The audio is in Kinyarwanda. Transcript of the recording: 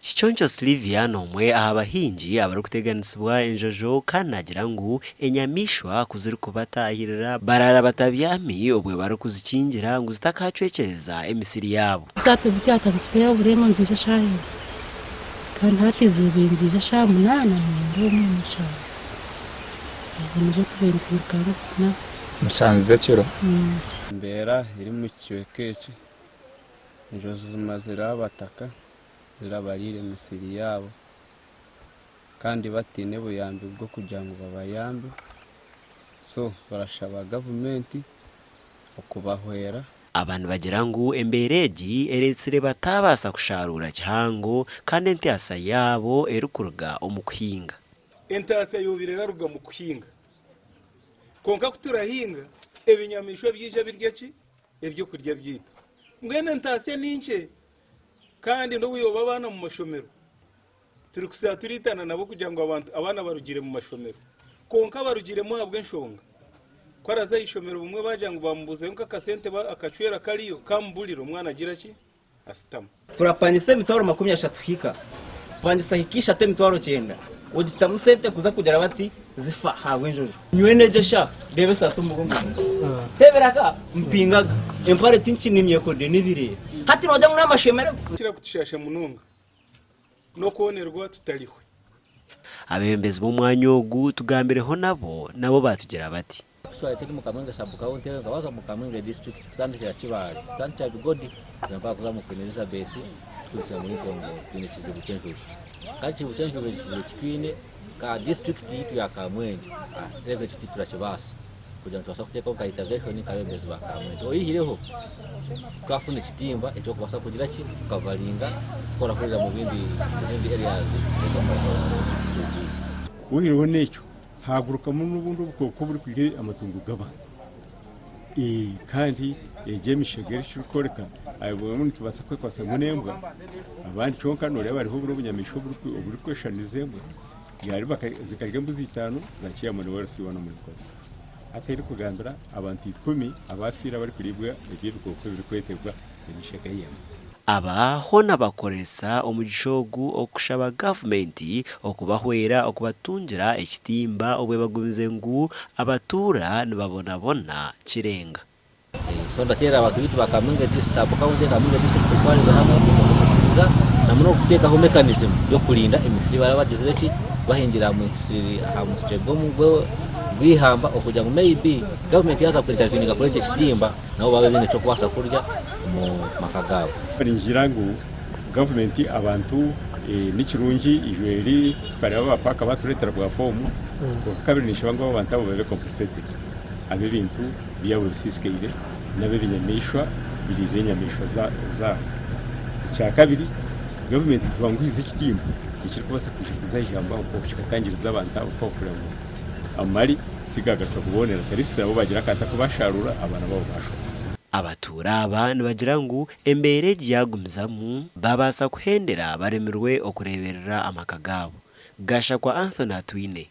Chichoncho Sylvia nomwe abahinji abari kuteganisibwa enjojo kanagira ngu Enyamaishwa kuziri kubatahirira barara batabyami obwe bari kuzikingira ngo zitakacwecereza emisiri yabo. Zato byata bitweya buremo nziza shayo. Kandi hatize ibintu nziza sha munana ndo mumusha. Nje kubirikana naso. Musanze kiro. Mbera iri mu cyekeke. Injojo zimazira bataka. Zirabarire emisiri yabo kandi batine buyambi bwo kugira ngo babayambe, so barashaba gavumenti okubahwera. Abantu bagira ngu embereji eretsire batabasa kusharura cyango kandi entasa yabo erukuruga omukuhinga. Entasa yobirera ruga mu kuhinga konka kuturahinga ebinyamishwe byije birgeki ebyo kurya byito mwene entasa ninche kandi no buyoba abana mu mashomero turi kusaba turitana nabo kugira ngo abana barugire mu mashomero konka barugire mu habwe nshonga kwaraza ishomero bumwe baje ngo bambuze nka kasente akacwera kariyo kambuliro mwana agira ki asitama turapangise mitwaro 30 hika pangisa hikisha te mitwaro 9 ugitamu sente kuza kugera bati zifa hawe njojo nyweneje sha debe satu mugongo teberaka mpingaga empare tinchi nimye kode nibire hati noja nguna mashemero kira kutishasha mununga no konerwa tutarihwe. Abembezi b'umwanya ogu tugambireho nabo batugira bati twateke mu Kamwenge sabukaho ntebe ngabaza mu Kamwenge district kandi cya Kibali kandi cya Bigodi namba kuza mu Keneza base twise muri Kongo kwine kizibu cyenjuye kandi kizibu cyenjuye kipine ka district yitu ya Kamwenge level titura kibasa kugira ngo tubasha kuteka ko integration kabembezi ba Kamwenge oyihireho twafune kitimba ecyo kubasa kugira ki kavalinga kora kurira mu bindi areas uhiriwe necyo haguruka mu n'ubundi bwoko buri kwige amatungo g'abantu kandi Enyamaishwa shikoreka ayibona tubasa kwasa munembwa abandi chonka nore bari ho bunyamishwa buri kweshanizembwa yari zikarya mbuzi 5 zaciye mu warasi wana muri ko atari kugandura abantu 10 abafira bari kuribwa ibirukoko biri kwetegwa Enyamaishwa yema. Abaho nabakoresa omugishogu okushaba gavumenti okubahwera okubatungira ekitimba obwe bagunze ngu abatura nibabonabona kirenga. So ndatera abantu bitu bakamwenge disturb kaunze Kamwenge district kwali bahama kuza namuno kuteka ho mechanism yo kulinda emisiri barabageze ki bahingira mu isiri amusego mu bihamba okugira ngo maybe government yaza kwitakininga kuri kitimba nabo babe bine cyo kwasa kurya mu makagabo. Barinjira ngo gavumenti abantu n'ikirungi ijweri tukareba bapaka baturetera bwa fomu kabiri nishaba ngo abantu abo babe compensated abe bintu byawe bisiskeire nabe Enyamaishwa biri Enyamaishwa za cya kabiri gavumenti tubanguhize ikitimba ikiri kubasa kuzayihamba uko kikatangiriza abantu uko kuramo amari tigagaca kubonera tarisita abo bagira kata kubasharura abana babo basho. Abatura abantu bagira ngu embereji yagumzamu babasa kuhendera baremerwe okureberera amakagabo. Gasha kwa Anthony Atwine.